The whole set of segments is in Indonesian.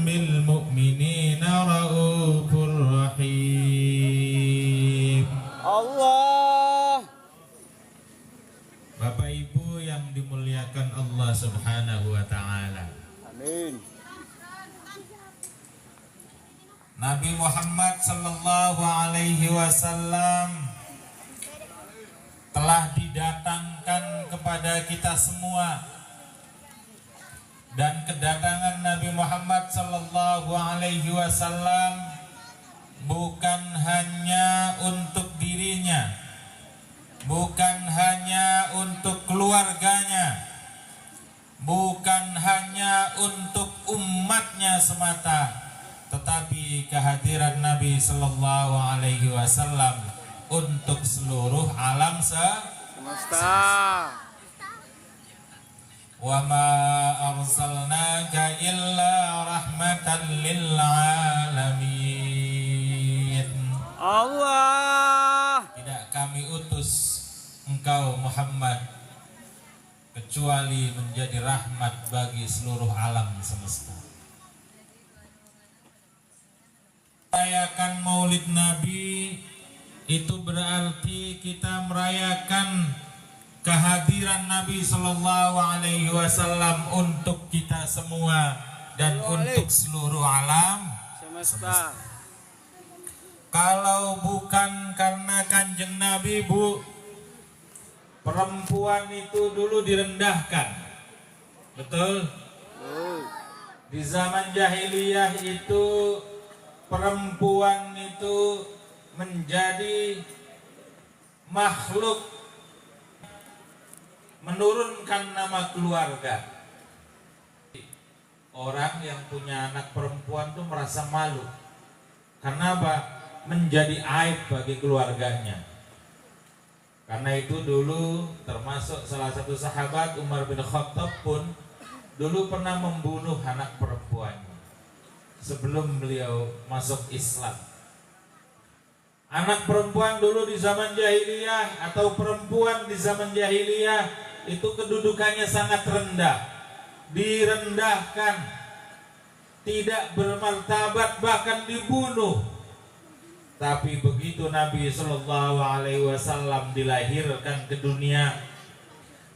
bil mu'minina raufur rahim. Allah. Bapak Ibu yang dimuliakan Allah Subhanahu wa taala. Amin. Nabi Muhammad sallallahu alaihi wasallam telah didatangkan kepada kita semua, dan kedatangan Nabi Muhammad sallallahu alaihi wasallam bukan hanya untuk dirinya, bukan hanya untuk keluarganya, bukan hanya untuk umatnya semata, tetapi kehadiran Nabi sallallahu alaihi wasallam untuk seluruh alam Semesta. Wa ma arsalnaka illa rahmatan lil alamin. Allah. Tidak kami utus engkau Muhammad kecuali menjadi rahmat bagi seluruh alam semesta. Merayakan Maulid Nabi itu berarti kita merayakan kehadiran Nabi Sallallahu Alaihi Wasallam untuk kita semua dan untuk seluruh alam semesta. Kalau bukan karena kanjeng Nabi, Bu, perempuan itu dulu direndahkan. Betul? Di zaman jahiliyah itu perempuan itu menjadi makhluk menurunkan nama keluarga. Orang yang punya anak perempuan tuh merasa malu. Karena apa? Menjadi aib bagi keluarganya. Karena itu dulu termasuk salah satu sahabat Umar bin Khattab pun dulu pernah membunuh anak perempuannya sebelum beliau masuk Islam. Anak perempuan dulu di zaman jahiliyah atau perempuan di zaman jahiliyah itu kedudukannya sangat rendah, direndahkan, tidak bermartabat, bahkan dibunuh. Tapi begitu Nabi Sallallahu Alaihi Wasallam dilahirkan ke dunia,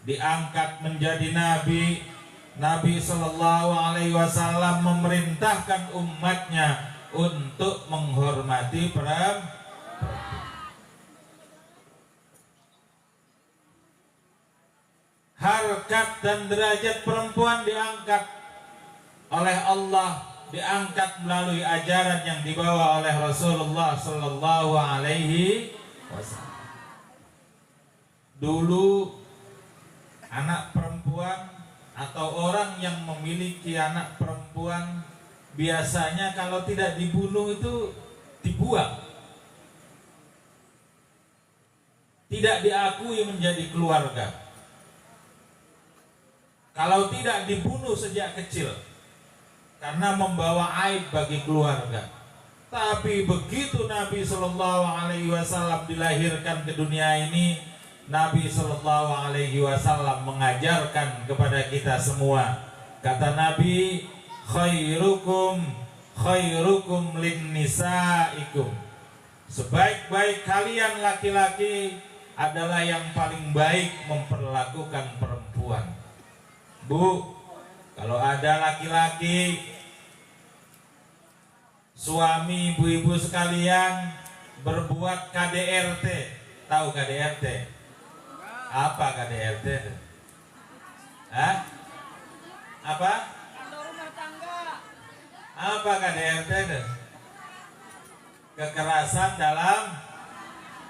diangkat menjadi Nabi, Nabi Sallallahu Alaihi Wasallam memerintahkan umatnya untuk menghormati perempuan. Harkat dan derajat perempuan diangkat oleh Allah, diangkat melalui ajaran yang dibawa oleh Rasulullah Sallallahu Alaihi Wasallam. Dulu anak perempuan atau orang yang memiliki anak perempuan biasanya kalau tidak dibunuh itu dibuang, tidak diakui menjadi keluarga. Kalau tidak dibunuh sejak kecil karena membawa aib bagi keluarga. Tapi begitu Nabi Sallallahu Alaihi Wasallam dilahirkan ke dunia ini, Nabi Sallallahu Alaihi Wasallam mengajarkan kepada kita semua. Kata Nabi, khairukum khairukum lin nisaikum. Sebaik-baik kalian laki-laki adalah yang paling baik memperlakukan perempuan. Bu, kalau ada laki-laki, suami ibu-ibu sekalian berbuat KDRT, tahu KDRT? Apa KDRT? Hah? Apa? Apa KDRT? Kekerasan dalam.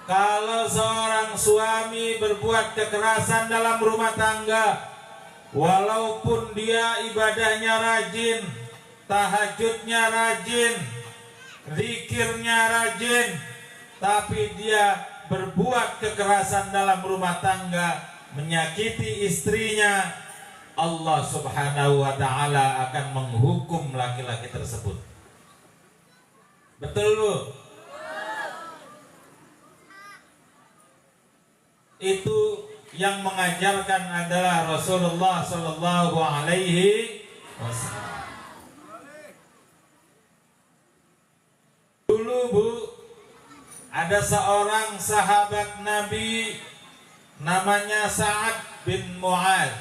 Kalau seorang suami berbuat kekerasan dalam rumah tangga, walaupun dia ibadahnya rajin, tahajudnya rajin, zikirnya rajin, tapi dia berbuat kekerasan dalam rumah tangga, menyakiti istrinya, Allah Subhanahu wa ta'ala akan menghukum laki-laki tersebut. Betul, Bu? Itu yang mengajarkan adalah Rasulullah Sallallahu Alaihi Wasallam. ada seorang sahabat Nabi namanya Sa'ad bin Mu'adz.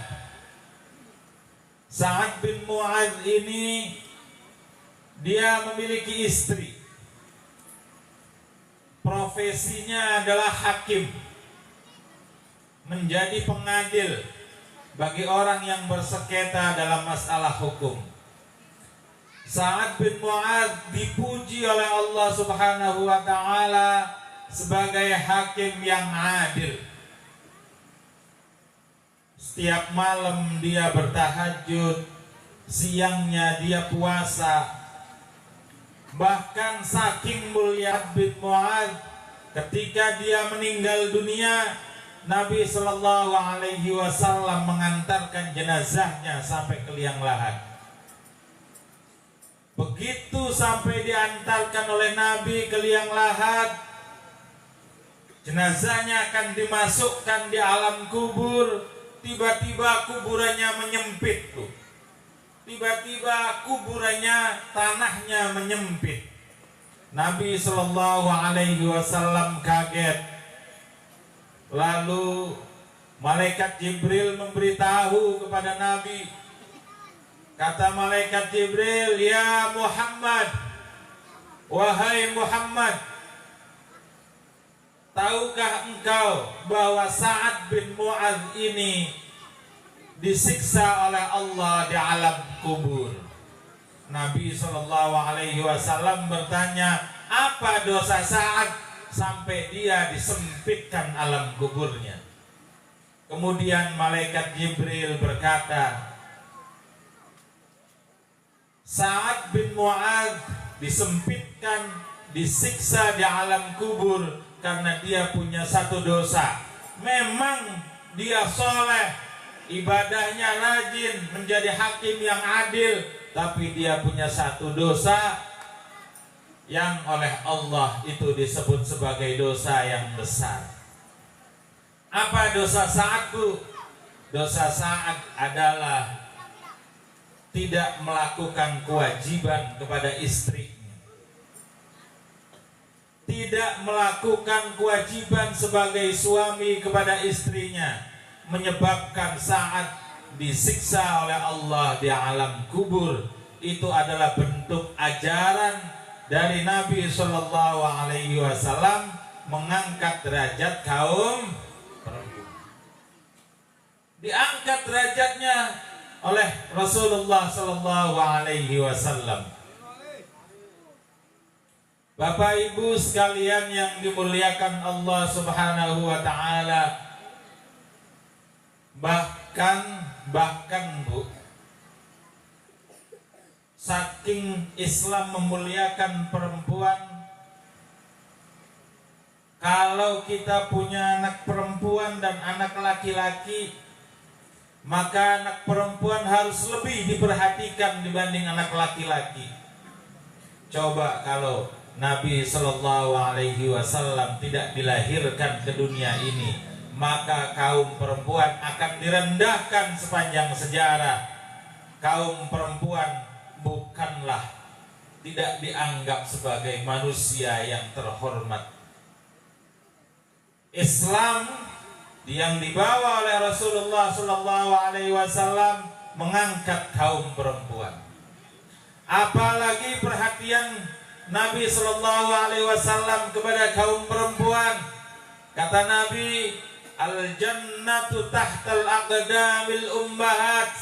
Sa'ad bin Mu'adz ini dia memiliki istri. Profesinya adalah hakim, menjadi pengadil bagi orang yang bersengketa dalam masalah hukum. Sa'ad bin Mu'adz dipuji oleh Allah Subhanahu wa taala sebagai hakim yang adil. Setiap malam dia bertahajud, siangnya dia puasa. Bahkan saking mulia bin Mu'adz, ketika dia meninggal dunia, Nabi Shallallahu Alaihi Wasallam mengantarkan jenazahnya sampai ke liang lahat. Begitu sampai diantarkan oleh Nabi ke liang lahat, jenazahnya akan dimasukkan di alam kubur. Tiba-tiba kuburannya menyempit tuh. Tiba-tiba kuburannya, tanahnya menyempit. Nabi Shallallahu Alaihi Wasallam kaget. Lalu malaikat Jibril memberitahu kepada Nabi. Kata malaikat Jibril, "Ya Muhammad, wahai Muhammad, tahukah engkau bahwa Sa'ad bin Mu'adz ini disiksa oleh Allah di alam kubur?" Nabi SAW bertanya, apa dosa Sa'ad sampai dia disempitkan alam kuburnya? Kemudian malaikat Jibril berkata, Sa'ad bin Mu'adz disempitkan, disiksa di alam kubur karena dia punya satu dosa. Memang dia soleh, ibadahnya rajin, menjadi hakim yang adil, tapi dia punya satu dosa yang oleh Allah itu disebut sebagai dosa yang besar. Apa dosa Sa'ad, Bu? Dosa Sa'ad adalah tidak melakukan kewajiban kepada istrinya, tidak melakukan kewajiban sebagai suami kepada istrinya, menyebabkan Sa'ad disiksa oleh Allah di alam kubur. Itu adalah bentuk ajaran dari Nabi Shallallahu Alaihi Wasallam mengangkat derajat kaum perempuan. Diangkat derajatnya oleh Rasulullah Shallallahu Alaihi Wasallam. Bapak Ibu sekalian yang dimuliakan Allah Subhanahu Wa Taala, bahkan Bu, saking Islam memuliakan perempuan, kalau kita punya anak perempuan dan anak laki-laki, maka anak perempuan harus lebih diperhatikan dibanding anak laki-laki. Coba kalau Nabi Shallallahu Alaihi Wasallam tidak dilahirkan ke dunia ini, maka kaum perempuan akan direndahkan sepanjang sejarah. Kaum perempuan bukanlah, tidak dianggap sebagai manusia yang terhormat. Islam yang dibawa oleh Rasulullah Sallallahu Alaihi Wasallam mengangkat kaum perempuan. Apalagi perhatian Nabi Sallallahu Alaihi Wasallam kepada kaum perempuan. Kata Nabi, al jannatu tahtal aqdamil ummahat.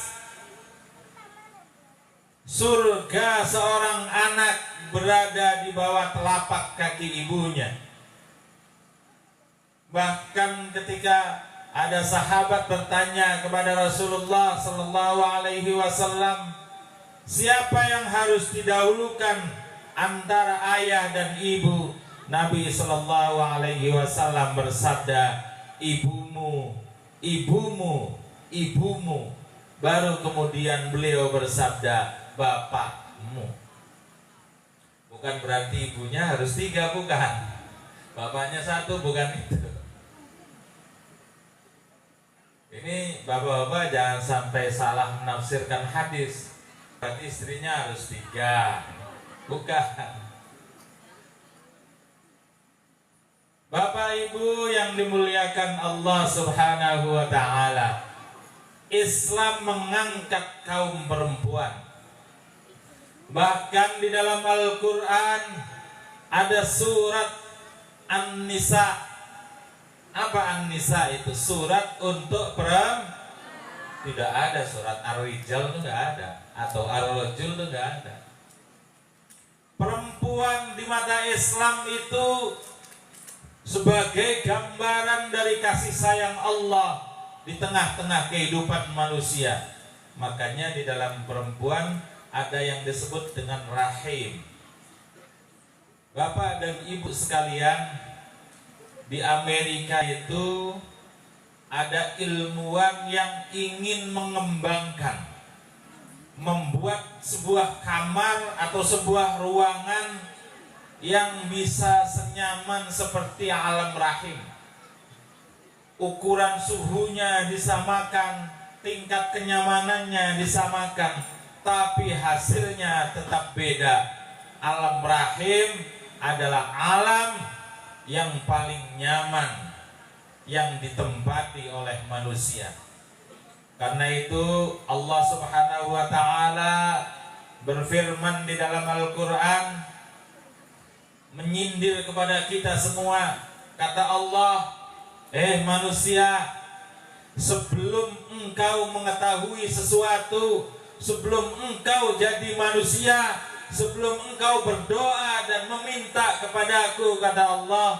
Surga seorang anak berada di bawah telapak kaki ibunya. Bahkan ketika ada sahabat bertanya kepada Rasulullah Sallallahu Alaihi Wasallam, siapa yang harus didahulukan antara ayah dan ibu? Nabi Sallallahu Alaihi Wasallam bersabda, ibumu, ibumu, ibumu. Baru kemudian beliau bersabda, bapakmu. Bukan berarti ibunya harus 3, bukan. Bapaknya 1, bukan itu. Ini bapak-bapak jangan sampai salah menafsirkan hadis. Berarti istrinya harus 3, bukan. Bapak Ibu yang dimuliakan Allah Subhanahu wa taala, Islam mengangkat kaum perempuan. Bahkan di dalam Al-Qur'an ada surat An-Nisa. Apa An-Nisa itu? Surat untuk perempuan. Tidak ada surat Ar-Rijal, itu enggak ada, atau Ar-Rajul itu enggak ada. Perempuan di mata Islam itu sebagai gambaran dari kasih sayang Allah di tengah-tengah kehidupan manusia. Makanya di dalam perempuan ada yang disebut dengan rahim. Bapak dan Ibu sekalian, di Amerika itu ada ilmuwan yang ingin mengembangkan, membuat sebuah kamar atau sebuah ruangan yang bisa senyaman seperti alam rahim. Ukuran suhunya disamakan, tingkat kenyamanannya disamakan, tapi hasilnya tetap beda. Alam rahim adalah alam yang paling nyaman yang ditempati oleh manusia. Karena itu Allah Subhanahu wa taala berfirman di dalam Al-Qur'an, menyindir kepada kita semua. Kata Allah, manusia, sebelum engkau mengetahui sesuatu, sebelum engkau jadi manusia, sebelum engkau berdoa dan meminta kepadaku, kata Allah,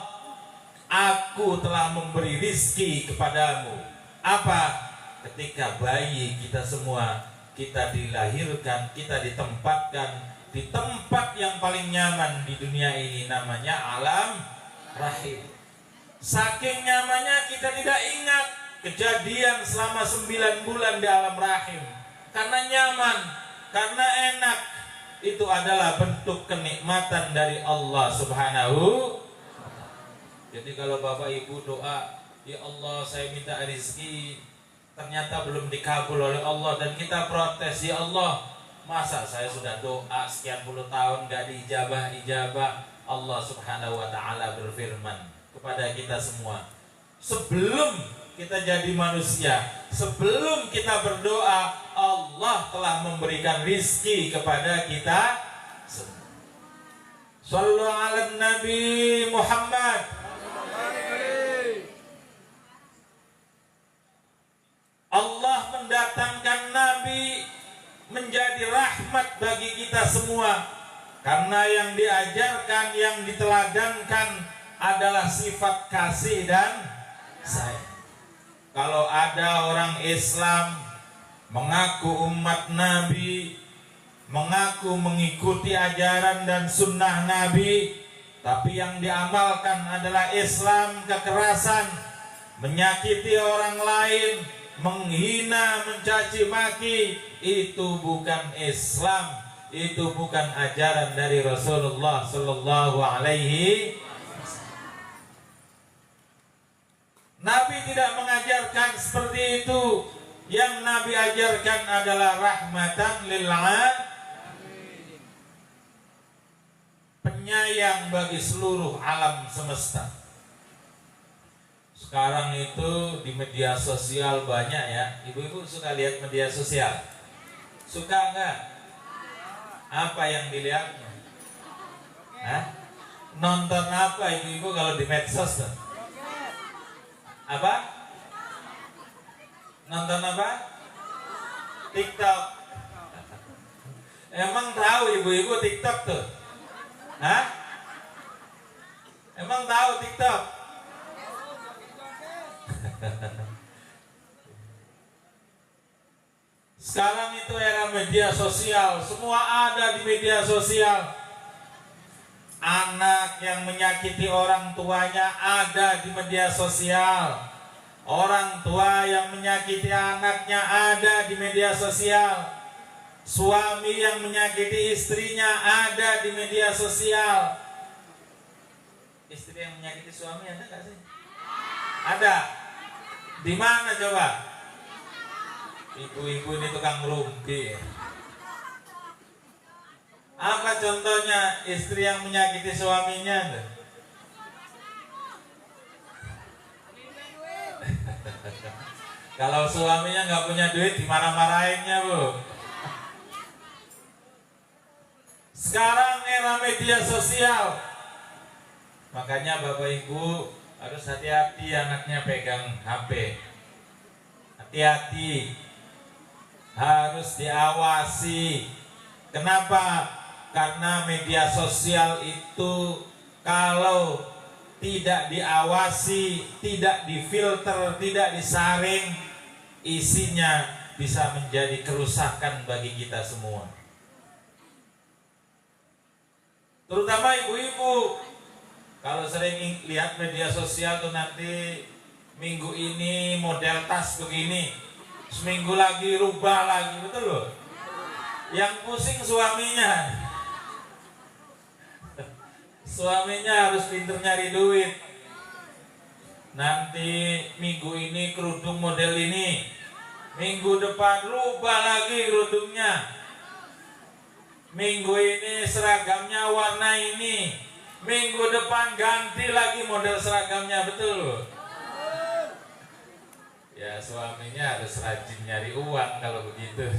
aku telah memberi rizki kepadamu. Apa? Ketika bayi kita semua, kita dilahirkan, kita ditempatkan di tempat yang paling nyaman di dunia ini, namanya alam rahim. Saking nyamannya kita tidak ingat kejadian selama 9 bulan di alam rahim. Karena nyaman, karena enak. Itu adalah bentuk kenikmatan dari Allah Subhanahu. Jadi kalau Bapak Ibu doa, ya Allah saya minta rezeki, ternyata belum dikabul oleh Allah, dan kita protes, ya Allah, masa saya sudah doa sekian puluh tahun gak diijabah. Allah Subhanahu wa taala berfirman kepada kita semua, sebelum kita jadi manusia, sebelum kita berdoa, Allah telah memberikan rizki kepada kita semua. Shallu ala Nabi Muhammad. Allah mendatangkan Nabi menjadi rahmat bagi kita semua, karena yang diajarkan, yang diteladankan adalah sifat kasih dan sayang. Kalau ada orang Islam mengaku umat Nabi, mengaku mengikuti ajaran dan sunnah Nabi, tapi yang diamalkan adalah Islam kekerasan, menyakiti orang lain, menghina, mencaci maki, itu bukan Islam, itu bukan ajaran dari Rasulullah Sallallahu Alaihi Wasallam. Nabi tidak mengajarkan seperti itu. Yang Nabi ajarkan adalah rahmatan lil alamin, penyayang bagi seluruh alam semesta. Sekarang itu di media sosial banyak ya. Ibu-ibu suka lihat media sosial? Suka enggak? Apa yang dilihatnya? Hah? Nonton apa ibu-ibu kalau di medsos tuh? Apa? Nonton apa? TikTok. Emang tahu ibu-ibu TikTok tuh? Hah? Emang tahu TikTok? Sekarang itu era media sosial, semua ada di media sosial. Anak yang menyakiti orang tuanya ada di media sosial. Orang tua yang menyakiti anaknya ada di media sosial. Suami yang menyakiti istrinya ada di media sosial. Istri yang menyakiti suami ada nggak sih? Ada. Di mana coba? Ibu-ibu ini tukang rumpi. Apa contohnya istri yang menyakiti suaminya? Kalau suaminya nggak punya duit, dimarah-marahinnya, Bu. Sekarang era media sosial, makanya Bapak Ibu harus hati-hati anaknya pegang HP. Hati-hati, harus diawasi. Kenapa? Karena media sosial itu kalau tidak diawasi, tidak difilter, tidak disaring, isinya bisa menjadi kerusakan bagi kita semua. Terutama ibu-ibu, kalau sering lihat media sosial tuh nanti minggu ini model tas begini, seminggu lagi rubah lagi, betul loh. Yang pusing suaminya. Suaminya harus pintar nyari duit. Nanti minggu ini kerudung model ini, minggu depan rubah lagi kerudungnya. Minggu ini seragamnya warna ini, minggu depan ganti lagi model seragamnya, betul. Ya suaminya harus rajin nyari uang kalau begitu.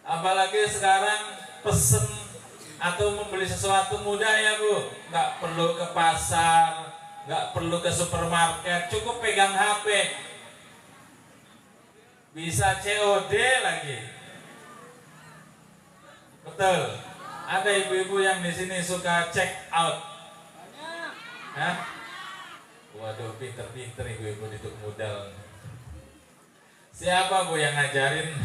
Apalagi sekarang pesen atau membeli sesuatu mudah ya Bu, nggak perlu ke pasar, nggak perlu ke supermarket, cukup pegang HP, bisa COD lagi, betul. Ada ibu-ibu yang di sini suka check out, hah? Waduh, pinter-pinter ibu-ibu itu modal. Siapa Bu yang ngajarin?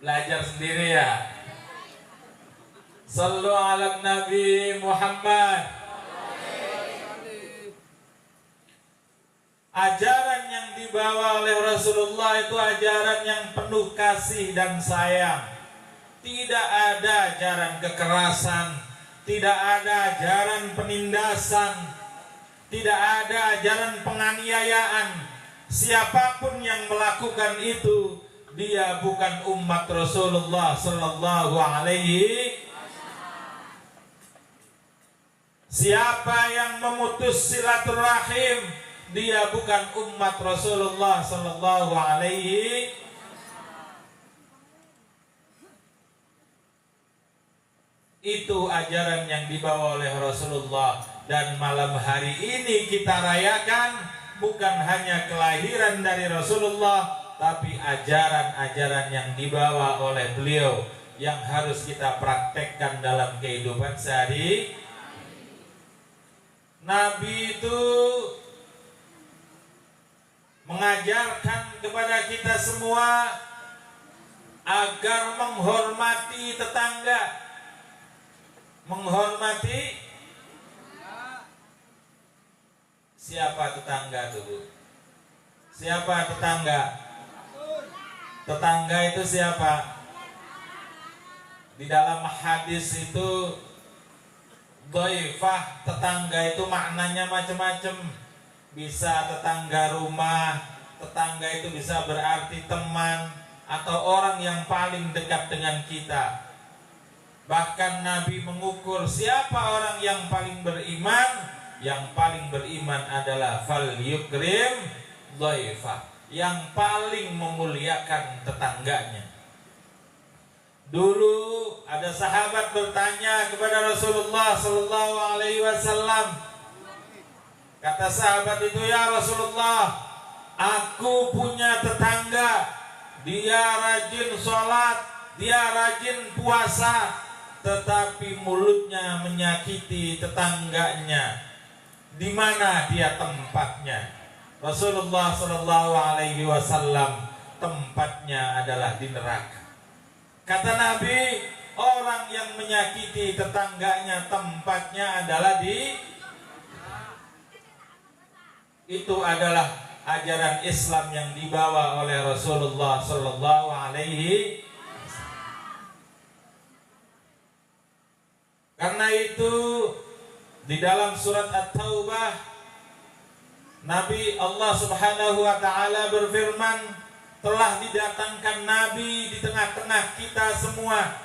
Belajar sendiri ya. Sallu ala Nabi Muhammad. Ajaran yang dibawa oleh Rasulullah itu ajaran yang penuh kasih dan sayang. Tidak ada ajaran kekerasan, tidak ada ajaran penindasan, tidak ada ajaran penganiayaan. Siapapun yang melakukan itu, dia bukan umat Rasulullah sallallahu alaihi. Siapa yang memutus silaturahim, dia bukan umat Rasulullah sallallahu alaihi. Itu ajaran yang dibawa oleh Rasulullah, dan malam hari ini kita rayakan bukan hanya kelahiran dari Rasulullah, tapi ajaran-ajaran yang dibawa oleh beliau yang harus kita praktekkan dalam kehidupan sehari. Nabi itu mengajarkan kepada kita semua agar menghormati tetangga. Menghormati siapa tetangga tuh Bu? Siapa tetangga? Tetangga itu siapa? Di dalam hadis itu dhaifah, tetangga itu maknanya macam-macam. Bisa tetangga rumah, tetangga itu bisa berarti teman atau orang yang paling dekat dengan kita. Bahkan Nabi mengukur siapa orang yang paling beriman. Yang paling beriman adalah fal yukrim dhaifah, yang paling memuliakan tetangganya. Dulu ada sahabat bertanya kepada Rasulullah sallallahu alaihi wasallam. Kata sahabat itu, ya Rasulullah, aku punya tetangga, dia rajin sholat, dia rajin puasa, tetapi mulutnya menyakiti tetangganya. Di mana dia tempatnya? Rasulullah sallallahu alaihi wasallam, tempatnya adalah di neraka. Kata Nabi, orang yang menyakiti tetangganya tempatnya adalah di. Itu adalah ajaran Islam yang dibawa oleh Rasulullah sallallahu alaihi wasallam. Karena itu di dalam surat At-Taubah, Nabi Allah Subhanahu wa taala berfirman, telah didatangkan Nabi di tengah-tengah kita semua.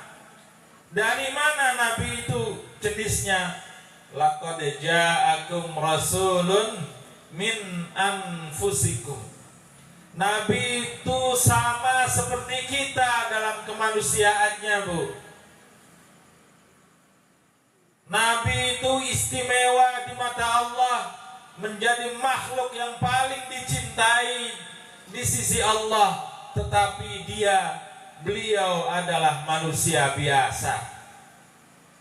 Dari mana Nabi itu jenisnya? laqad ja'akum rasulun min anfusikum. Nabi itu sama seperti kita dalam kemanusiaannya, Bu. Nabi itu istimewa di mata Allah, menjadi makhluk yang paling dicintai di sisi Allah, tetapi beliau adalah manusia biasa.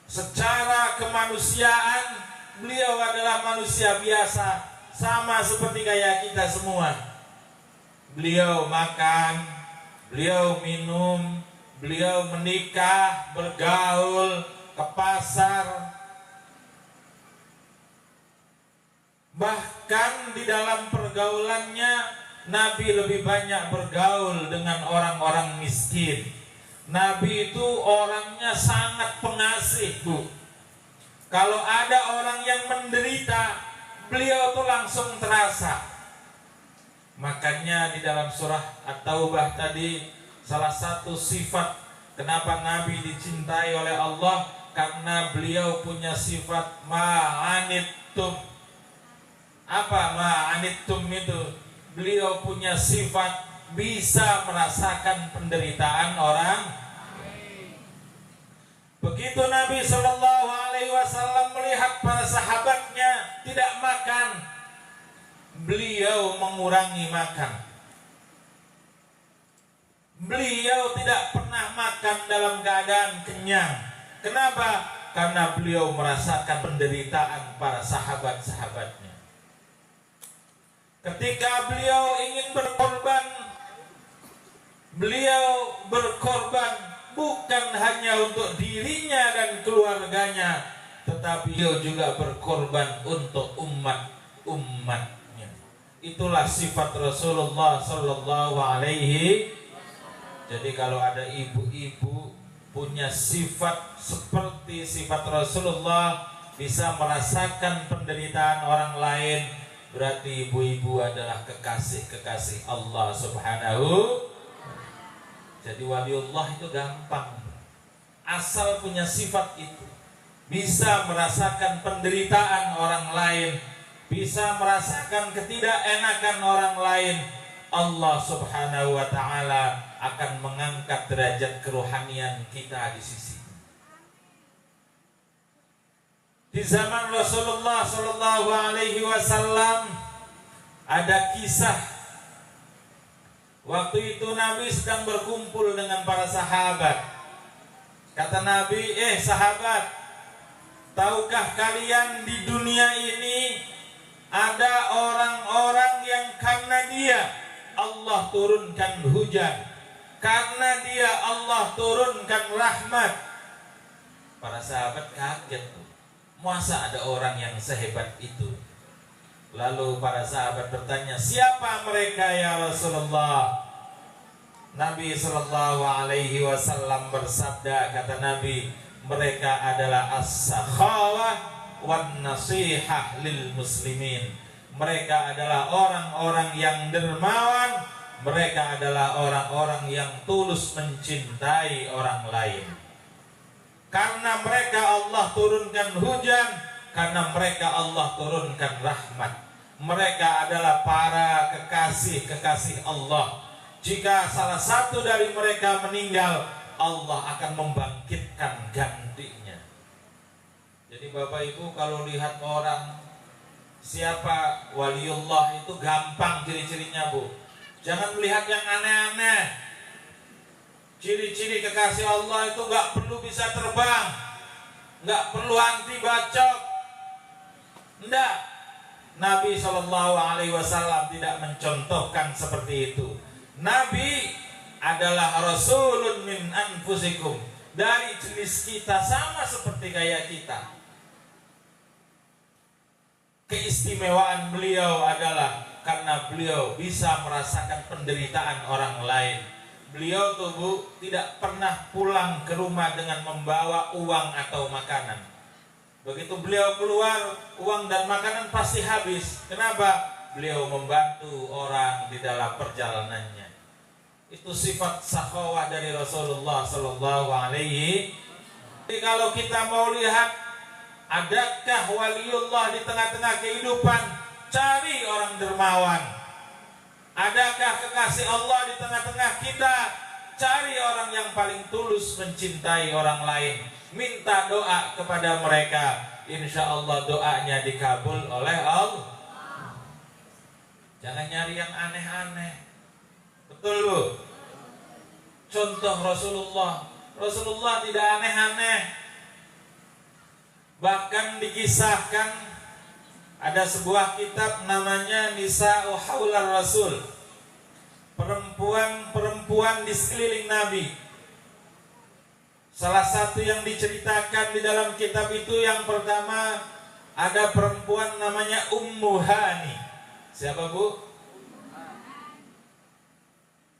Secara kemanusiaan beliau adalah manusia biasa, sama seperti kayak kita semua. Beliau makan, beliau minum, beliau menikah, bergaul, ke pasar. Bahkan di dalam pergaulannya Nabi lebih banyak bergaul dengan orang-orang miskin. Nabi itu orangnya sangat pengasih, Bu. Kalau ada orang yang menderita, beliau tuh langsung terasa. Makanya di dalam surah At-Taubah tadi, salah satu sifat kenapa Nabi dicintai oleh Allah, karena beliau punya sifat ma'anittum. Apa ma'anittum itu? Beliau punya sifat bisa merasakan penderitaan orang. Begitu Nabi Shallallahu Alaihi Wasallam melihat para sahabatnya tidak makan, beliau mengurangi makan. Beliau tidak pernah makan dalam keadaan kenyang. Kenapa? Karena beliau merasakan penderitaan para sahabat-sahabatnya. Ketika beliau ingin beliau berkorban bukan hanya untuk dirinya dan keluarganya, tetapi beliau juga berkorban untuk umatnya. Itulah sifat Rasulullah Sallallahu Alaihi. Jadi kalau ada ibu-ibu punya sifat seperti sifat Rasulullah, bisa merasakan penderitaan orang lain, berarti ibu-ibu adalah kekasih-kekasih Allah Subhanahu. Jadi waliullah itu gampang, asal punya sifat itu, bisa merasakan penderitaan orang lain, bisa merasakan ketidakenakan orang lain, Allah Subhanahu wa ta'ala akan mengangkat derajat kerohanian kita di sisi. Di zaman Rasulullah Sallallahu Alaihi Wasallam ada kisah. Waktu itu Nabi sedang berkumpul dengan para sahabat. Kata Nabi, sahabat, tahukah kalian di dunia ini ada orang-orang yang karena dia Allah turunkan hujan, karena dia Allah turunkan rahmat. Para sahabat kaget, masa ada orang yang sehebat itu? Lalu para sahabat bertanya, siapa mereka ya Rasulullah? Nabi Sallallahu Alaihi Wasallam bersabda, kata Nabi, mereka adalah as-sakhawah wan nasihah lil muslimin. Mereka adalah orang-orang yang dermawan, mereka adalah orang-orang yang tulus mencintai orang lain. Karena mereka Allah turunkan hujan, karena mereka Allah turunkan rahmat. Mereka adalah para kekasih-kekasih Allah. Jika salah satu dari mereka meninggal, Allah akan membangkitkan gantinya. Jadi Bapak Ibu kalau lihat orang siapa waliullah itu gampang ciri-cirinya, Bu. Jangan melihat yang aneh-aneh. Ciri-ciri kekasih Allah itu gak perlu bisa terbang, gak perlu anti bacok. Enggak. Nabi SAW tidak mencontohkan seperti itu. Nabi adalah rasulun min anfusikum, dari jenis kita, sama seperti kayak kita. Keistimewaan beliau adalah karena beliau bisa merasakan penderitaan orang lain. Beliau tuh, Bu, tidak pernah pulang ke rumah dengan membawa uang atau makanan. Begitu beliau keluar, uang dan makanan pasti habis. Kenapa? Beliau membantu orang di dalam perjalanannya. Itu sifat sakhawah dari Rasulullah Sallallahu Alaihi. Jadi kalau kita mau lihat Adakah waliullah di tengah-tengah kehidupan? Cari orang dermawan. Adakah kekasih Allah di tengah-tengah kita? Cari orang yang paling tulus mencintai orang lain. Minta doa kepada mereka. Insya Allah doanya dikabul oleh Allah. Jangan nyari yang aneh-aneh. Betul Bu? Contoh Rasulullah tidak aneh-aneh. Bahkan dikisahkan ada sebuah kitab namanya Nisa'u Haular Rasul, perempuan-perempuan di sekeliling Nabi. Salah satu yang diceritakan di dalam kitab itu, yang pertama ada perempuan namanya Ummu Hani. Siapa Bu?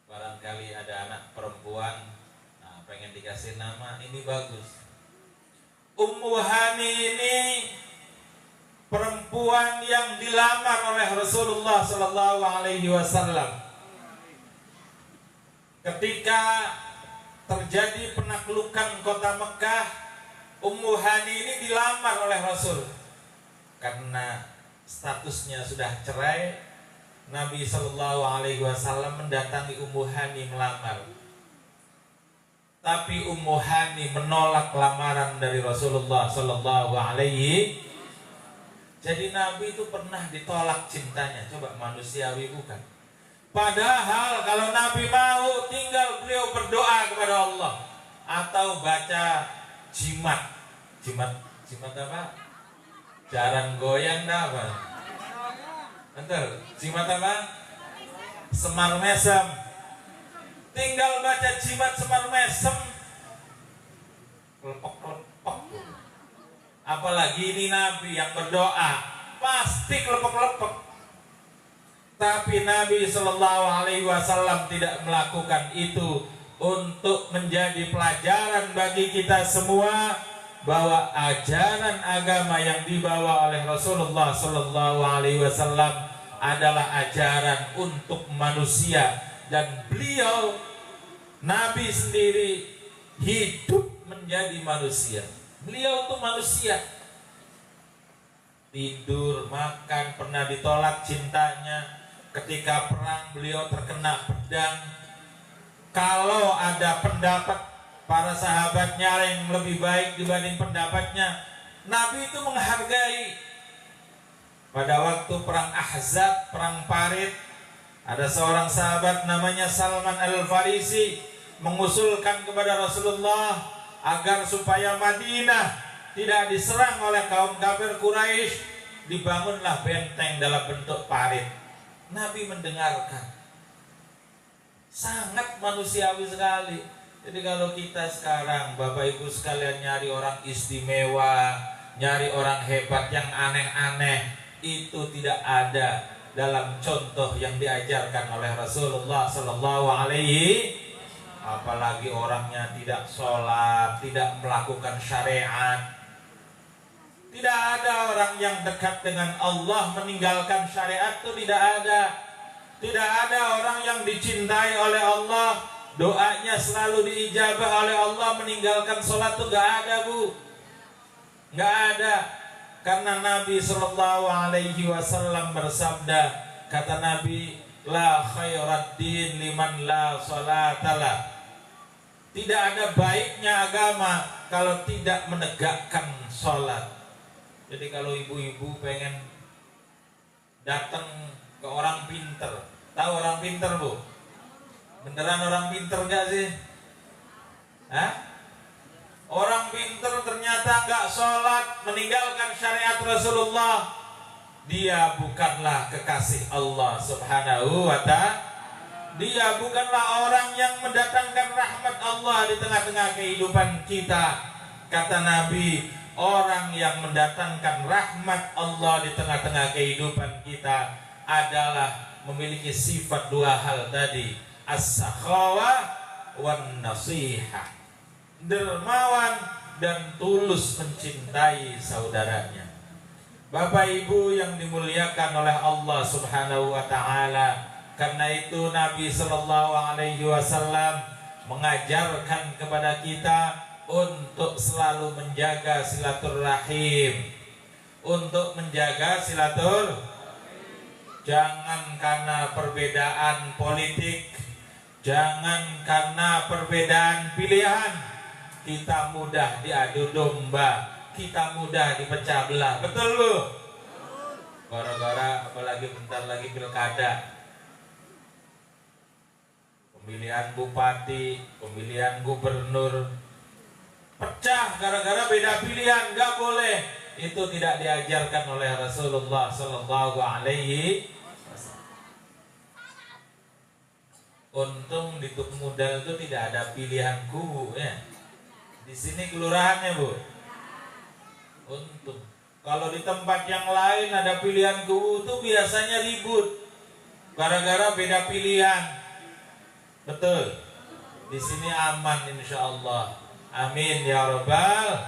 Barangkali ada anak perempuan, nah, pengen dikasih nama, ini bagus. Ummu Hani ini perempuan yang dilamar oleh Rasulullah Sallallahu Alaihi Wasallam. Ketika terjadi penaklukan kota Mekah, Ummu Hani ini dilamar oleh Rasul. Karena statusnya sudah cerai, Nabi Sallallahu Alaihi Wasallam mendatangi Ummu Hani melamar. Tapi Ummu Hani menolak lamaran dari Rasulullah Sallallahu Alaihi. Jadi Nabi itu pernah ditolak cintanya. Coba manusiawi bukan? Padahal kalau Nabi mau, tinggal beliau berdoa kepada Allah atau baca jimat. Jimat apa? Jaran goyang apa? Bentar, jimat apa? Semar mesem. Tinggal baca jimat semar mesem, kelepek-kelepek. Apalagi ini Nabi yang berdoa, pasti kelepek-kelepek. Tapi Nabi Shallallahu Alaihi Wasallam tidak melakukan itu untuk menjadi pelajaran bagi kita semua bahwa ajaran agama yang dibawa oleh Rasulullah Shallallahu Alaihi Wasallam adalah ajaran untuk manusia, dan beliau Nabi sendiri hidup menjadi manusia. Beliau itu manusia. Tidur, makan, pernah ditolak cintanya. Ketika perang beliau terkena pedang. Kalau ada pendapat para sahabatnya yang lebih baik dibanding pendapatnya, Nabi itu menghargai. Pada waktu perang Ahzab, perang Parit, ada seorang sahabat namanya Salman Al-Farisi mengusulkan kepada Rasulullah agar supaya Madinah tidak diserang oleh kaum kafir Quraisy, dibangunlah benteng dalam bentuk parit. Nabi mendengarkan. Sangat manusiawi sekali. Jadi kalau kita sekarang, Bapak Ibu sekalian, nyari orang istimewa, nyari orang hebat yang aneh-aneh, itu tidak ada dalam contoh yang diajarkan oleh Rasulullah Sallallahu Alaihi. Apalagi orangnya tidak sholat, tidak melakukan syariat. Tidak ada orang yang dekat dengan Allah meninggalkan syariat, itu tidak ada. Tidak ada orang yang dicintai oleh Allah, doanya selalu diijabah oleh Allah, meninggalkan sholat, itu gak ada Bu. Gak ada. Karena Nabi Sallallahu Alaihi Wasallam bersabda, kata Nabi, la khairat din liman la sholatalah. Tidak ada baiknya agama kalau tidak menegakkan sholat. Jadi kalau ibu-ibu pengen datang ke orang pinter, tahu orang pinter Bu? Beneran orang pinter gak sih? Hah? Orang pinter ternyata gak sholat, meninggalkan syariat Rasulullah, dia bukanlah kekasih Allah Subhanahu wa Ta'ala. Dia bukanlah orang yang mendatangkan rahmat Allah di tengah-tengah kehidupan kita. Kata Nabi, orang yang mendatangkan rahmat Allah di tengah-tengah kehidupan kita adalah memiliki sifat dua hal tadi, as-sakhawah wan nasihah, dermawan dan tulus mencintai saudaranya. Bapak Ibu yang dimuliakan oleh Allah Subhanahu wa Ta'ala, karena itu Nabi Sallallahu Alaihi Wasallam mengajarkan kepada kita untuk selalu menjaga silaturahim, untuk menjaga jangan karena perbedaan politik, jangan karena perbedaan pilihan kita mudah diadu domba, kita mudah dipecah belah. Betul Bu? Gara-gara apalagi bentar lagi pilkada, pemilihan bupati, pemilihan gubernur, pecah gara-gara beda pilihan. Gak boleh, itu tidak diajarkan oleh Rasulullah Sallallahu Alaihi Wasallam. Untung di Tuk Mudal itu tidak ada pilihan kubu ya. Di sini kelurahannya Bu. Untung. Kalau di tempat yang lain ada pilihan kubu itu biasanya ribut gara-gara beda pilihan. Betul. Di sini aman insya Allah. Amin ya Rabbal.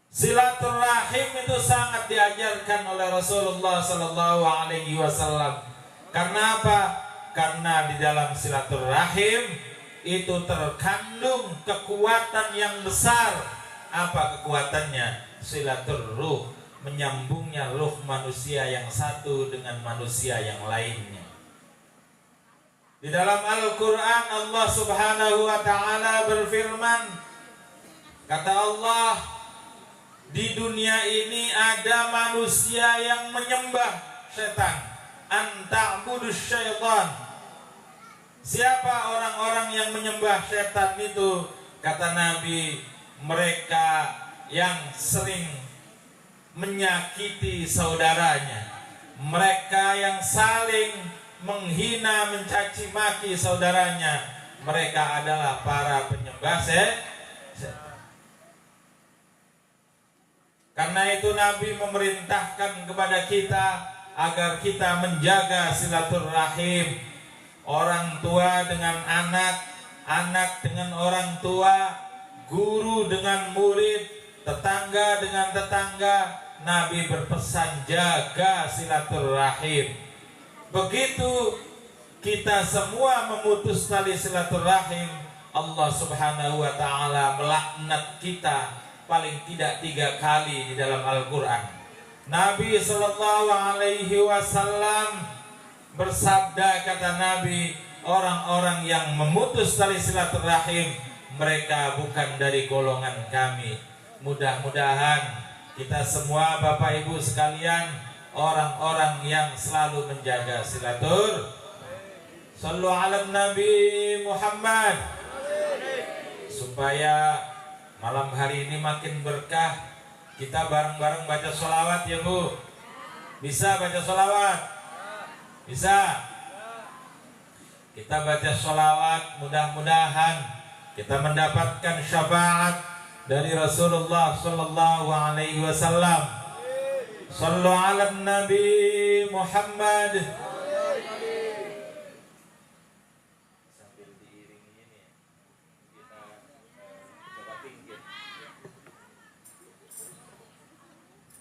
Silaturahim itu sangat diajarkan oleh Rasulullah Sallallahu Alaihi Wasallam. Karena apa? Karena di dalam silaturahim itu terkandung kekuatan yang besar. Apa kekuatannya? Silaturruh, menyambungnya ruh manusia yang satu dengan manusia yang lainnya. Di dalam Al-Quran Allah Subhanahu wa Ta'ala berfirman, kata Allah, di dunia ini ada manusia yang menyembah setan. Anta'budus syaitan. Siapa orang-orang yang menyembah setan itu? Kata Nabi, mereka yang sering menyakiti saudaranya, mereka yang saling menghina, mencaci maki saudaranya, mereka adalah para penyembah setan. Karena itu Nabi memerintahkan kepada kita agar kita menjaga silaturahim, orang tua dengan anak, anak dengan orang tua, guru dengan murid, tetangga dengan tetangga. Nabi berpesan jaga silaturahim. Begitu kita semua memutus tali silaturahim, Allah Subhanahu wa Ta'ala melaknat kita paling tidak 3 kali di dalam Al-Quran. Nabi Sallallahu Alaihi Wasallam bersabda, kata Nabi, orang-orang yang memutus tali silaturahim, mereka bukan dari golongan kami. Mudah-mudahan kita semua Bapak Ibu sekalian orang-orang yang selalu menjaga silatur. Sallu ala Nabi Muhammad, supaya malam hari ini makin berkah. Kita bareng-bareng baca sholawat ya Bu. Bisa baca sholawat? Bisa. Kita baca sholawat, mudah-mudahan kita mendapatkan syafaat dari Rasulullah Sallallahu Alaihi Wasallam. Sallu ala Nabi Muhammad. Sambil diiringi ini kita coba pinggir.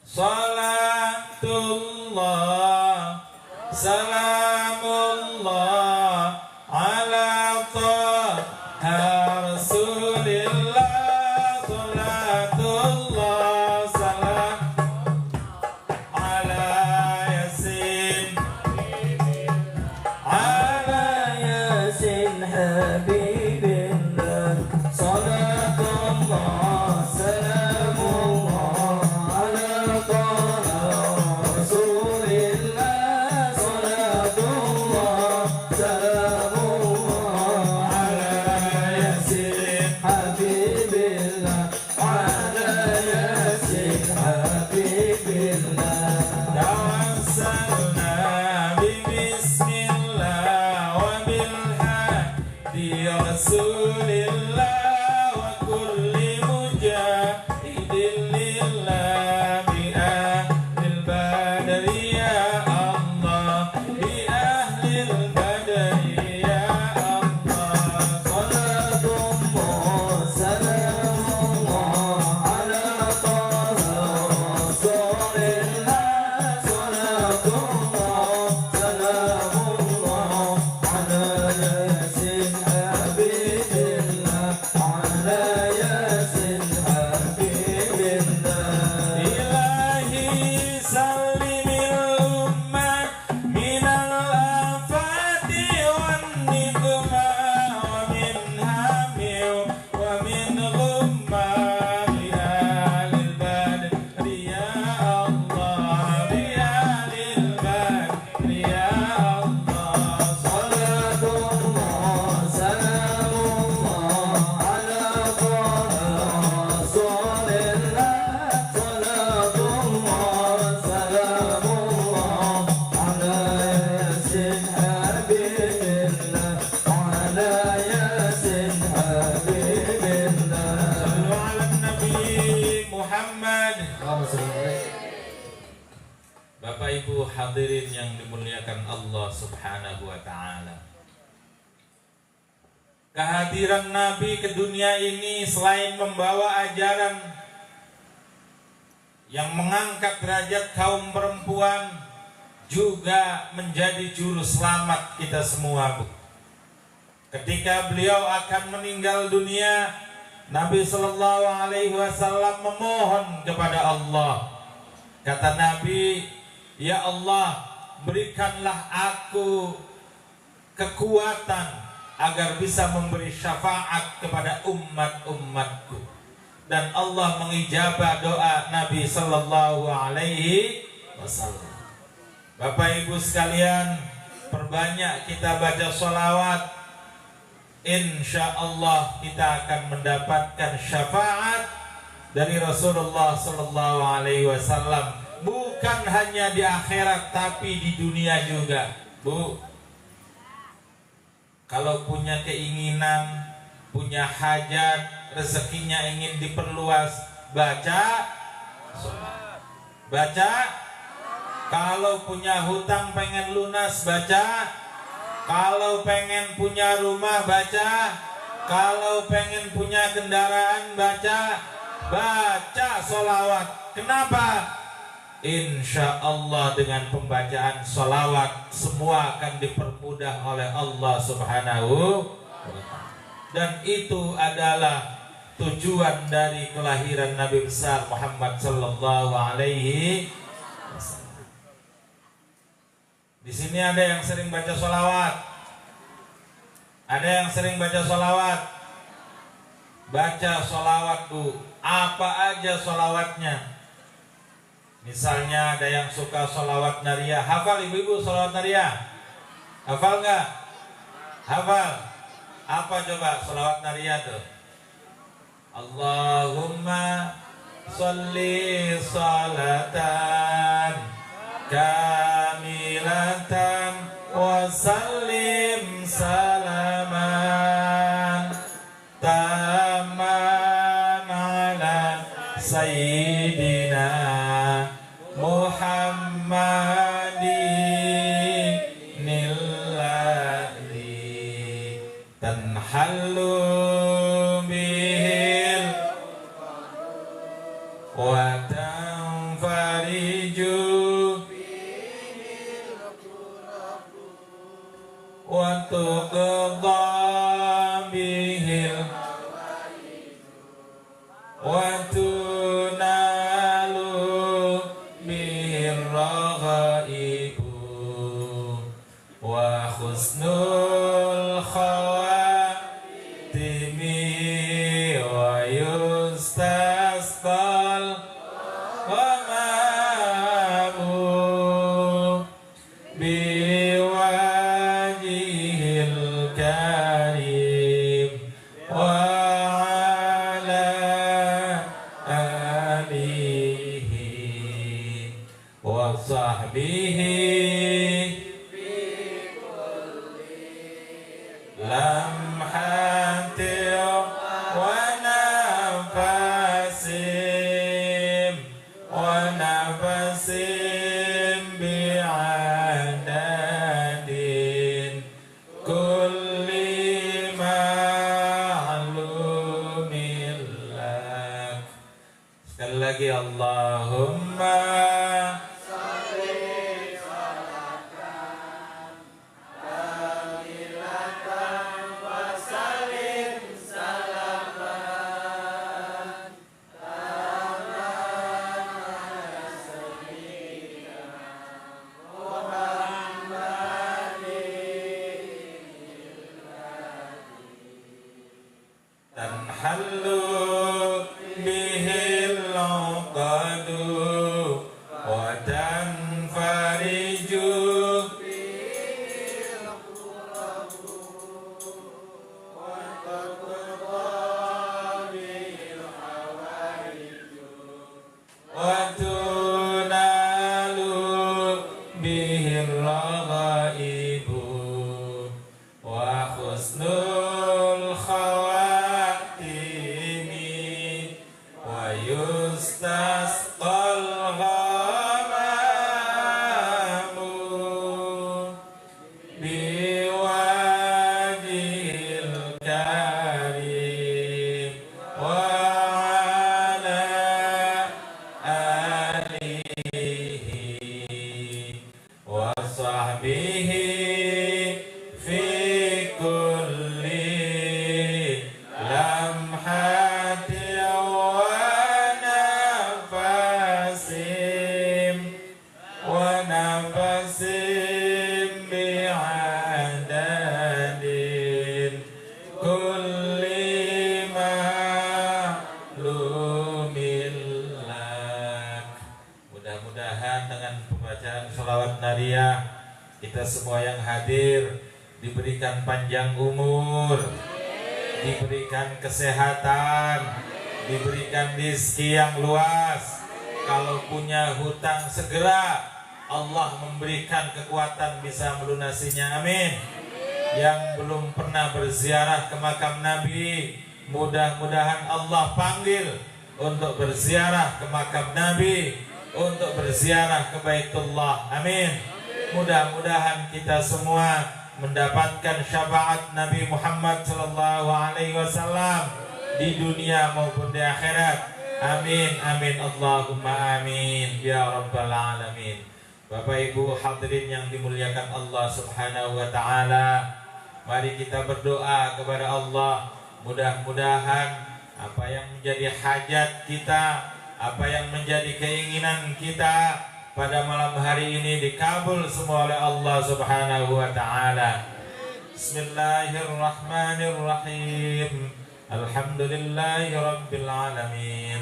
Salatullah, salamullah ala Taha Rasulillah. Salatullah, salam ala Yasin, ala Yasin Habibillah. Salatullah, salamullah ala Taha Rasulillah. Salatullah, salamullah ala Yasin Habibillah. Ala Yasin Habibillah. Tawassalna bismillah wa bilhadi Rasulillah wa kulli mujahidin lillah bi ahlil badri ya Allah, bi ahlil badri ya Allah. Salatullah, salamullah ala Taha Rasulillah. Salatullah, salamullah ala Yasin Habibillah. hadirin yang dimuliakan Allah Subhanahu wa taala. Kehadiran Nabi ke dunia ini selain membawa ajaran yang mengangkat derajat kaum perempuan, juga menjadi juru selamat kita semua, Bu. Ketika beliau akan meninggal dunia, Nabi Shallallahu Alaihi Wasallam memohon kepada Allah. Kata Nabi, ya Allah, berikanlah aku kekuatan agar bisa memberi syafaat kepada umat-umatku. Dan Allah mengijabah doa Nabi Shallallahu Alaihi Wasallam. Bapak Ibu sekalian, perbanyak kita baca sholawat. Insya Allah kita akan mendapatkan syafaat dari Rasulullah Sallallahu Alaihi Wasallam, bukan hanya di akhirat tapi di dunia juga, Bu. Kalau punya keinginan, punya hajat, rezekinya ingin diperluas, baca sholawat. Baca. Kalau punya hutang pengen lunas, baca. Kalau pengen punya rumah, baca. Kalau pengen punya kendaraan, baca. Baca sholawat. Kenapa? Insya Allah dengan pembacaan sholawat semua akan dipermudah oleh Allah Subhanahu wa ta'ala. Dan itu adalah tujuan dari kelahiran Nabi besar Muhammad Sallallahu Alaihi Wasallam. Di sini ada yang sering baca sholawat. Ada yang sering baca sholawat. Baca sholawat, Bu. Apa aja sholawatnya? Misalnya ada yang suka sholawat nariyah. Hafal ibu-ibu sholawat nariyah? Hafal nggak? Hafal. Apa coba sholawat nariyah tuh? Allahumma sholli sholatan kamilatan wa sallim salaman taman ala sayyidina Muhammadin nilladhi tanhallu bihil wa tanfariju wa tuqdha bihil wa tunalu bihir raghaibu wa husnul khawatimi wa yustasqal wa ma'amu biwajihil karim wa ala alihi wa sahbihi lamhati wa nafasim bi'adadin kulli ma'lumillah. Sekali lagi, Allahumma tanhallu bihil uqadu wa tanfariju wa tunalu bihir raghaibu wa husnul khawatimi wa yustasqal ghamam kita semua yang hadir diberikan panjang umur, diberikan kesehatan, diberikan rezeki yang luas. Kalau punya hutang segera Allah memberikan kekuatan bisa melunasinya, amin. Yang belum pernah berziarah ke makam Nabi, mudah-mudahan Allah panggil untuk berziarah ke makam Nabi, untuk berziarah ke Baitullah, amin. Mudah-mudahan kita semua mendapatkan syafaat Nabi Muhammad SAW di dunia maupun di akhirat, amin, amin, Allahumma amin, ya rabbal alamin. Bapak Ibu hadirin yang dimuliakan Allah Subhanahu wa Ta'ala, mari kita berdoa kepada Allah. Mudah-mudahan apa yang menjadi hajat kita, apa yang menjadi keinginan kita pada malam hari ini dikabul semua oleh Allah Subhanahu wa Ta'ala. Bismillahirrahmanirrahim. Alhamdulillahi rabbil alamin.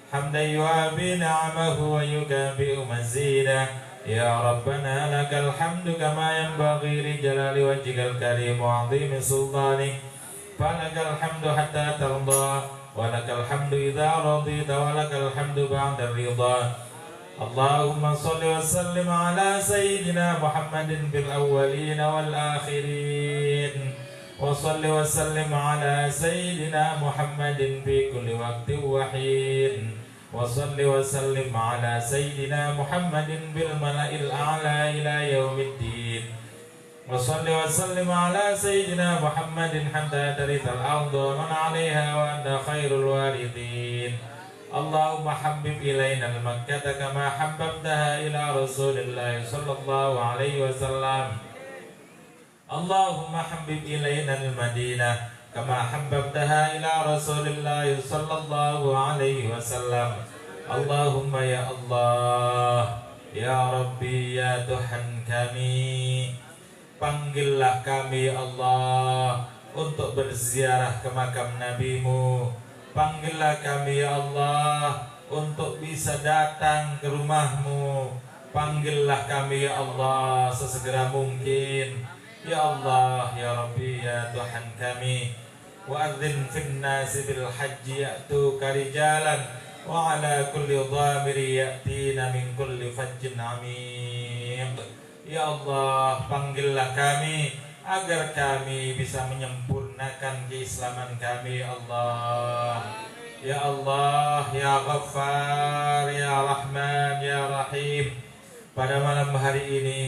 Hamdan yuwafi ni'amahu wa yukafi'u mazidah. Ya Rabbana lakal hamdu kama yanbaghi li jalali wajhikal karim wa 'azimi sultanik. Falakal hamdu hatta tarda, wa lakal hamdu idza radita, wa lakal hamdu ba'da ridha. Allahumma shalli wa sallim ala sayyidina Muhammadin fil awwalin wal akhirin, wa shalli wa sallim ala sayyidina Muhammadin fi kulli waqtin wa hin, wa shalli wa sallim ala sayyidina Muhammadin bil mala'il a'la ila yaumiddin. Wa shalli wa sallim ala sayyidina Muhammadin hatta tarithal ardu wa man 'alaiha wa anta khairul warithin. Allahumma habbib ilaina al-Makkah kama habbabtaha ila Rasulillah sallallahu alaihi wasallam. Allahumma habbib ilaina al-Madinah kama habbabtaha ila Rasulillah sallallahu alaihi wasallam. Allahumma ya Allah, ya Rabbi, ya Tuhan kami, panggillah kami Allah untuk berziarah ke makam Nabi-Mu. Panggillah kami ya Allah untuk bisa datang ke rumah-Mu. Panggillah kami ya Allah sesegera mungkin. Ya Allah, ya Rabbi, ya Tuhan kami. Wa'adzin fin nasi bil hajji ya'tuka rijalan wa ala kulli dhamiri ya'tina min kulli fajjin amiq. Ya Allah, panggillah kami agar kami bisa menyempurnakan keislaman kami ya Allah. Ya Allah, ya Ghaffar, ya Rahman, ya Rahim. Pada malam hari ini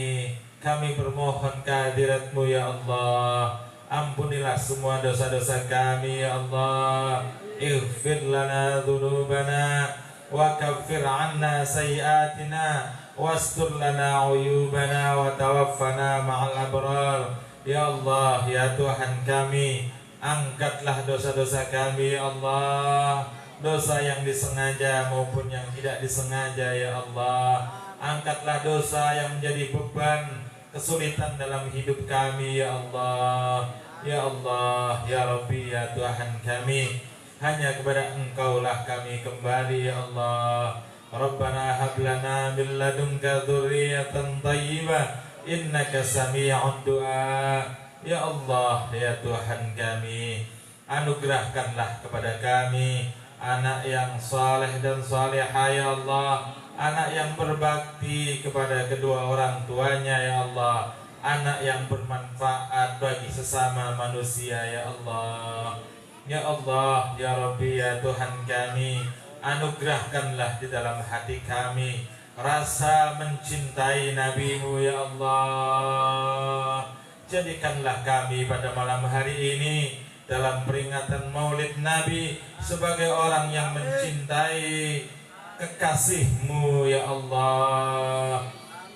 kami bermohon kehadirat-Mu ya Allah. Ampunilah semua dosa-dosa kami ya Allah. Ighfir lana dhunubana wa kaffir anna sayiatina wastur lana uyubana wa tawaffana ma'al abrar. Ya Allah, ya Tuhan kami, angkatlah dosa-dosa kami ya Allah. Dosa yang disengaja maupun yang tidak disengaja ya Allah. Angkatlah dosa yang menjadi beban, kesulitan dalam hidup kami ya Allah. Ya Allah, ya Rabbi, ya Tuhan kami, hanya kepada Engkaulah kami kembali ya Allah. Rabbana hablana min ladunka dzurriyyatan thayyibah innaka sami'ud du'a. Ya Allah, ya Tuhan kami, anugerahkanlah kepada kami anak yang saleh dan salihah ya Allah. Anak yang berbakti kepada kedua orang tuanya ya Allah. Anak yang bermanfaat bagi sesama manusia ya Allah. Ya Allah, ya Rabbi, ya Tuhan kami, anugerahkanlah di dalam hati kami rasa mencintai Nabi-Mu ya Allah. Jadikanlah kami pada malam hari ini dalam peringatan Maulid Nabi sebagai orang yang mencintai kekasih-Mu ya Allah.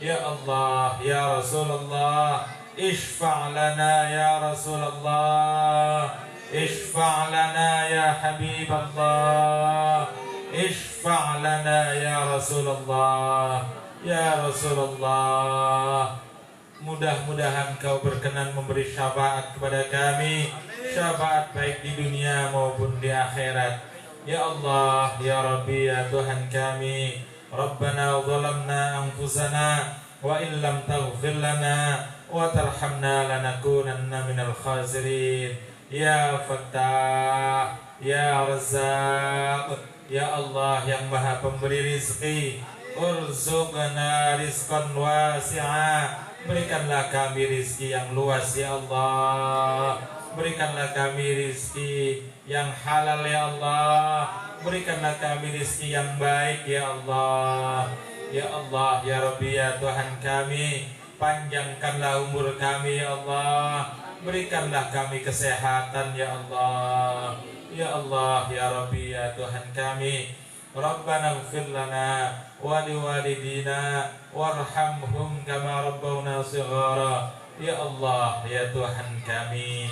Ya Allah, ya Rasulullah, ishfa' lana ya Rasulullah, ishfa' lana ya Habiballah, ishfa' lana ya Rasulullah. Ya Rasulullah, mudah-mudahan Kau berkenan memberi syafaat kepada kami, syafaat baik di dunia maupun di akhirat. Ya Allah, ya Rabbi, ya Tuhan kami, Rabbana zalamna anfusana wa illam taghfir lana wa tarhamna lanakunanna minal khasirin. Ya Fattah, Ya Razzaq, Ya Allah yang Maha Pemberi rizki, urzuqna rizqan wasi'a, berikanlah kami rizki yang luas ya Allah. Berikanlah kami rizki yang halal ya Allah. Berikanlah kami rizki yang baik ya Allah. Ya Allah, ya Rabbi, ya Tuhan kami, panjangkanlah umur kami ya Allah. Berikanlah kami kesehatan ya Allah. Ya Allah, ya Rabbi, ya Tuhan kami, Rabbana ighfir lana wa liwalidina warhamhum kama rabbawna shighara. Ya Allah, ya Tuhan kami,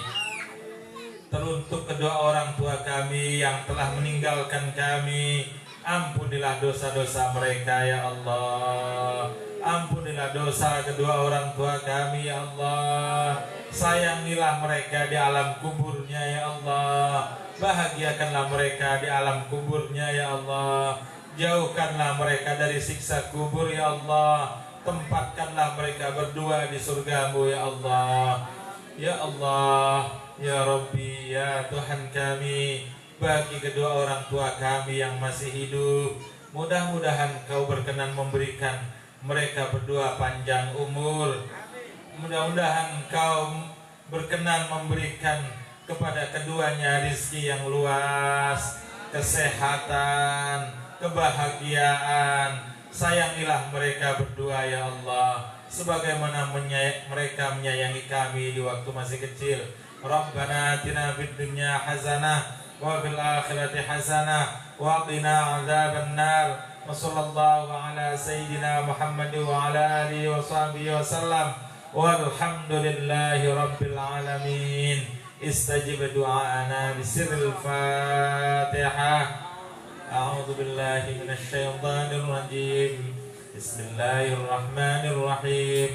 teruntuk kedua orang tua kami yang telah meninggalkan kami, ampunilah dosa-dosa mereka ya Allah. Ampunilah dosa kedua orang tua kami ya Allah. Sayangilah mereka di alam kuburnya ya Allah. Bahagiakanlah mereka di alam kuburnya ya Allah. Jauhkanlah mereka dari siksa kubur ya Allah. Tempatkanlah mereka berdua di surgamu ya Allah. Ya Allah, ya Rabbi, ya Tuhan kami, bagi kedua orang tua kami yang masih hidup, mudah-mudahan Kau berkenan memberikan mereka berdua panjang umur. Mudah-mudahan Kau berkenan memberikan kepada keduanya rizki yang luas, kesehatan, kebahagiaan. Sayangilah mereka berdua ya Allah, sebagaimana mereka menyayangi kami di waktu masih kecil. Rabbana atina fid dunya hasanah wa fil akhirati hasanah wa qina adzabannar. Wa sallallahu ala sayyidina Muhammad wa ala alihi wa sahbihi wa sallam. Walhamdulillahi rabbil alamin. Istajib du'ana bisirril Fatihah. A'udzu billahi minasy syaithanir rajim. Bismillahirrahmanirrahim.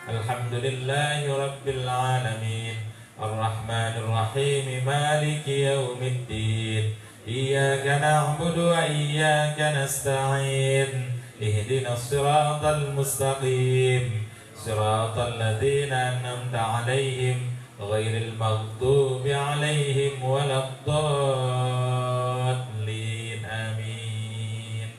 Alhamdulillahi rabbil alamin. Arrahmanir rahim. Maliki yaumiddin. Iyyaka na'budu wa iyyaka nasta'in. Ihdinas siratal mustaqim. Siratal ladzina an'amta 'alaihim ghairil maghdubi 'alaihim waladdallin. Amin.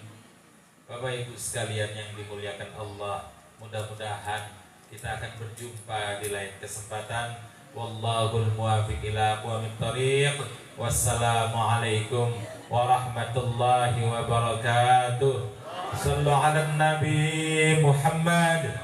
Bapak Ibu sekalian yang dimuliakan Allah, mudah-mudahan kita akan berjumpa di lain kesempatan. Wallahul muwaffiq ila aqwamit thoriq. Wassalamualaikum warahmatullahi wabarakatuh. Sallu ala Nabi Muhammad.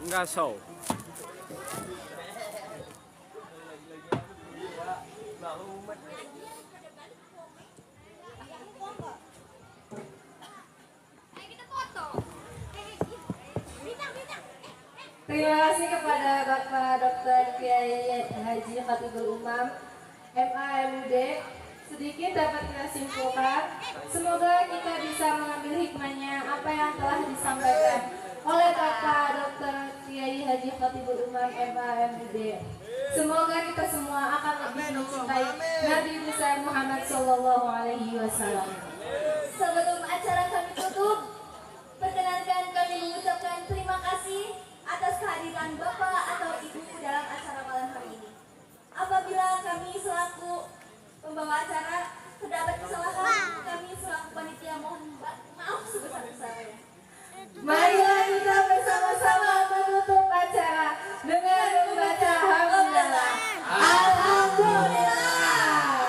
Enggak show. Terima kasih kepada Bapak Dr. Kiai Haji Khatibul Umam MAMUD. Sedikit dapat kita simpulkan, semoga kita bisa mengambil hikmahnya apa yang telah disampaikan oleh Bapak Dr. Kiai Haji Khatibul Umam MAMUD. Semoga kita semua akan lebih mencintai Nabi besar Muhammad Sallallahu Alaihi Wasallam. Sebelum acara kami tutup, perkenankan kami mengucapkan terima kasih atas kehadiran Bapak atau Ibu dalam acara malam hari ini. Apabila kami selaku pembawa acara terdapat kesalahan, kami selaku panitia mohon maaf sebesar-besarnya. Marilah kita bersama-sama menutup acara dengan membaca hamdalah. Alhamdulillah.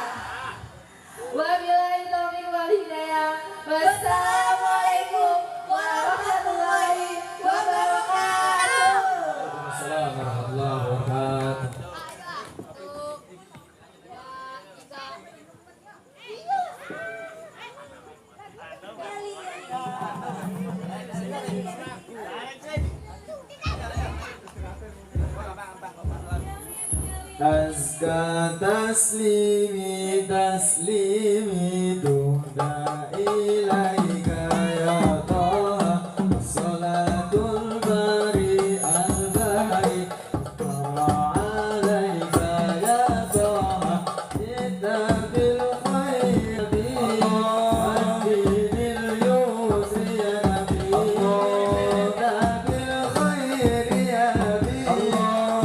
Wabillahi taufiq wal hidayah. Wassalamualaikum warahmatullahi wabarakatuh. Assalamualaikum warahmatullahi wabarakatuh. Azka taslimi taslimi tuhda ilaika ya Taha Salatul bari al-bari Tara alaika ya Taha Ita bil khayri Adinil yusri ya Nabi Ita bil khayri ya Nabi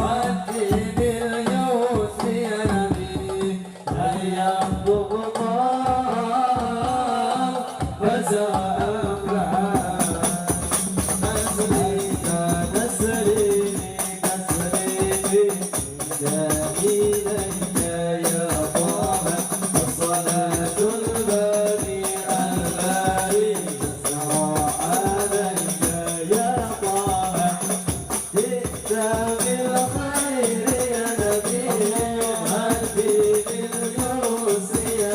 Adinil yusri ya Nabi Ayam bukman Faza'afla Nasrika nasrini nasrini Ilaika ya Taha As-salatul bari al-bari Nasra alaika ya Taha Jita bil khairi ya Nabi Hadi bil yusri ya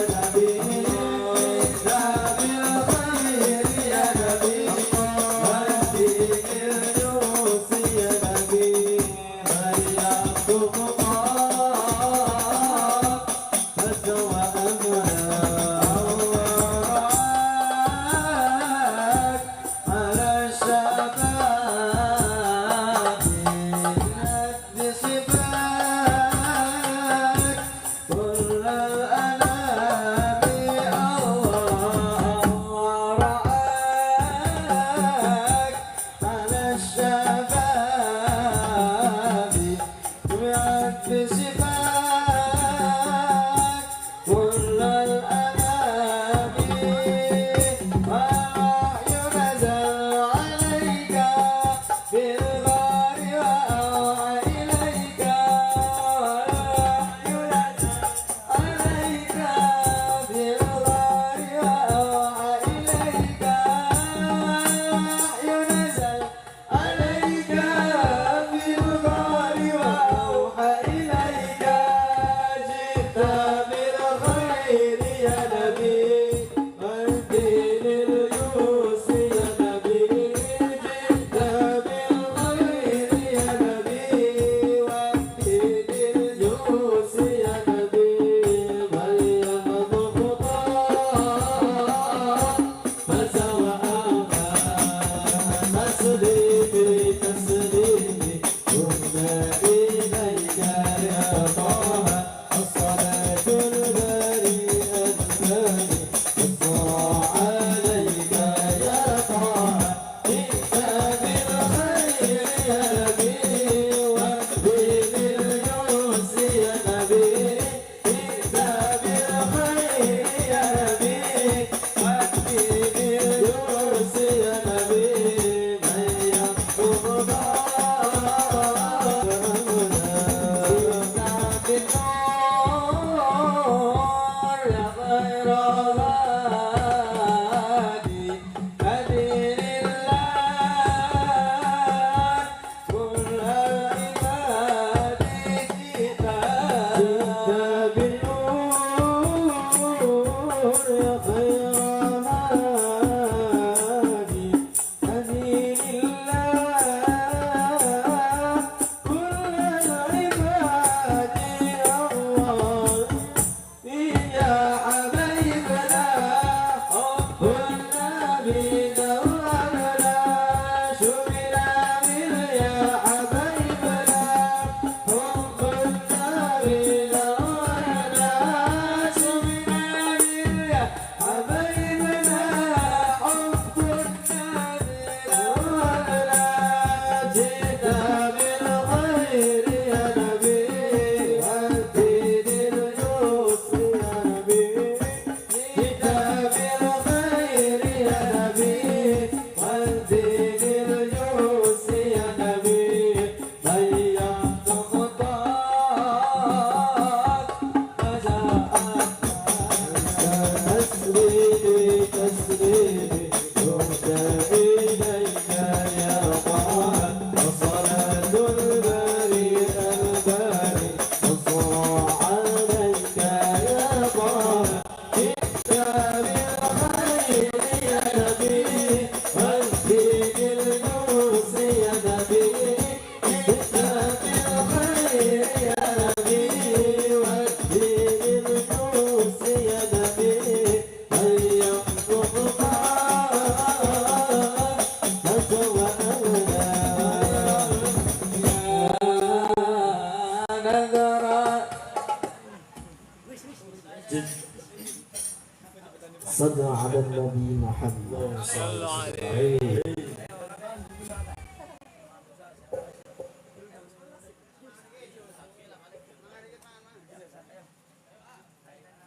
صلى على النبي محمد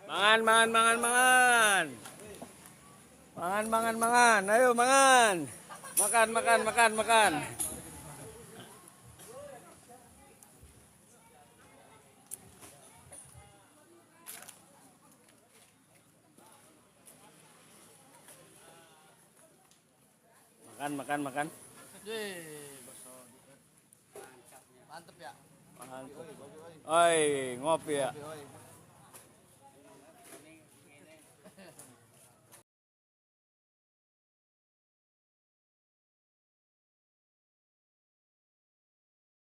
Mangan, mangan, mangan, mangan. Mangan, mangan, mangan. Ayo mangan. Makan, makan, makan, makan. Makan, makan, makan. Mantep ya. Mantep. Oi, ngopi ya.